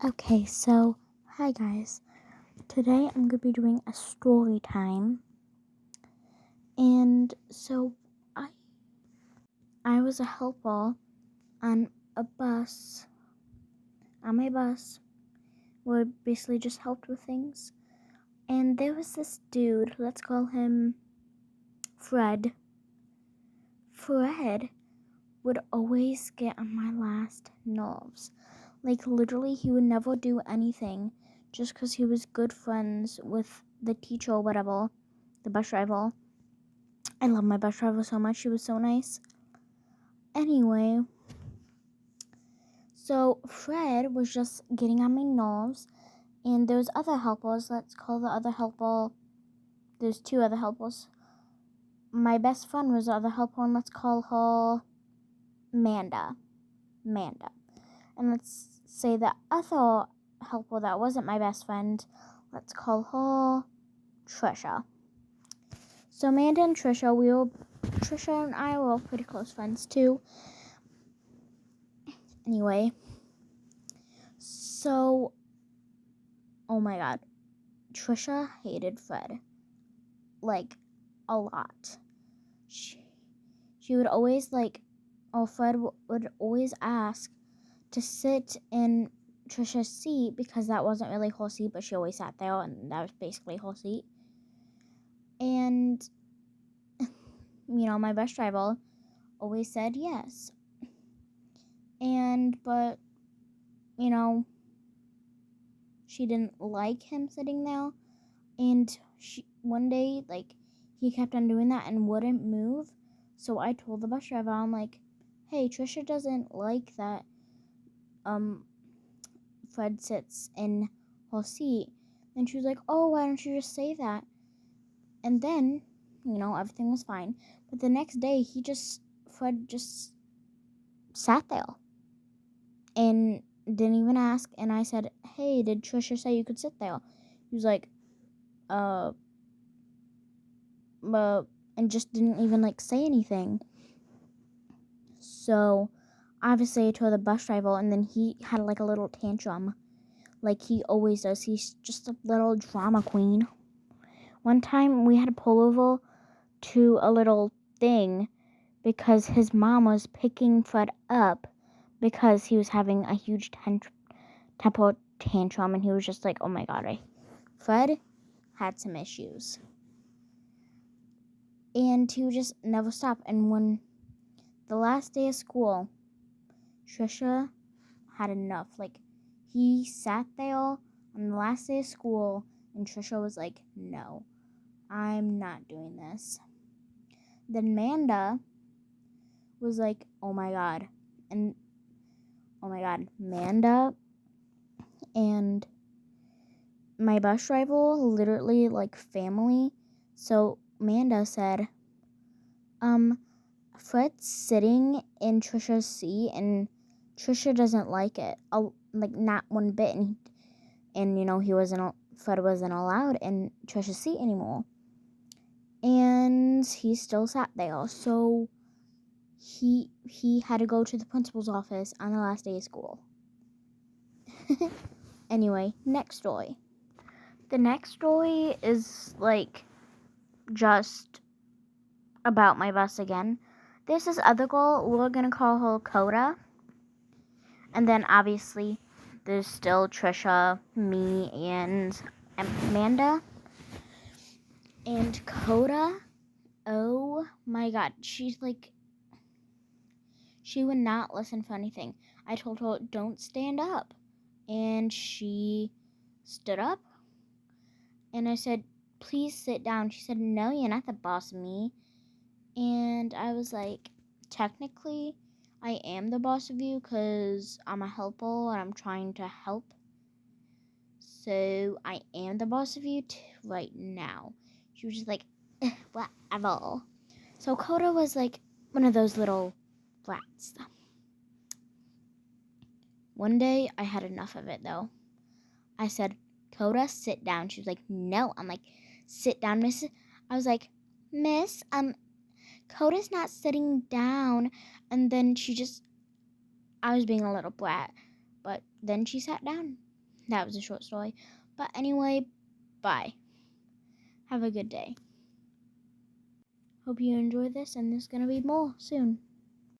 Okay, so hi guys. Today I'm gonna be doing a story time, and so I was a helper on a bus. On my bus, where basically just helped with things, and there was this dude. Let's call him Fred. Fred would always get on my last nerves. Like literally, he would never do anything just because he was good friends with the teacher or whatever, the bus driver. I love my bus driver so much. She was so nice. Anyway, so Fred was just getting on my nerves, and there's other helpers. Let's call the other helper. There's two other helpers. My best friend was the other helper, and let's call her Manda. And let's say the other helper that wasn't my best friend, let's call her Trisha. So Amanda and Trisha, Trisha and I were pretty close friends too. Anyway, so, oh my god, Trisha hated Fred, like, a lot. She would always, Fred would always ask to sit in Trisha's seat because that wasn't really her seat, but she always sat there, and that was basically her seat. And, my bus driver always said yes. But, she didn't like him sitting there. And one day, he kept on doing that and wouldn't move. So I told the bus driver, I'm like, hey, Trisha doesn't like that Fred sits in her seat. And she was like, oh, why don't you just say that? And then, everything was fine. But the next day, Fred just sat there and didn't even ask. And I said, hey, did Trisha say you could sit there? He was like, and just didn't even say anything. So obviously I told the bus driver, and then he had a little tantrum, like he always does. He's just a little drama queen. One time we had to pull over to a little thing because his mom was picking Fred up because he was having a huge temper tantrum, and he was just like, oh my god, Fred had some issues. And he would just never stop. And when the last day of school, Trisha had enough. He sat there on the last day of school, and Trisha was like, no, I'm not doing this. Then Manda was like, oh my god. And Manda and my bus driver literally family. So Manda said, Fred's sitting in Trisha's seat, and Trisha doesn't like it, not one bit. And Fred wasn't allowed in Trisha's seat anymore, and he still sat there. So he had to go to the principal's office on the last day of school. Anyway, next story. The next story is just about my bus again. There's this other girl, we're gonna call her Coda. And then obviously there's still Trisha, me, and Amanda. And Coda, oh my god, she would not listen for anything. I told her, don't stand up. And she stood up. And I said, please sit down. She said, no, you're not the boss of me. And I was like, technically, I am the boss of you because I'm a helper and I'm trying to help. So I am the boss of you right now. She was just like, whatever. So Coda was one of those little brats. One day I had enough of it though. I said, Coda, sit down. She was like, no. I'm like, sit down, miss. I was like, miss, Coda's not sitting down. And then I was being a little brat. but then she sat down. That was a short story. But anyway, bye. Have a good day. Hope you enjoy this, and there's gonna be more soon.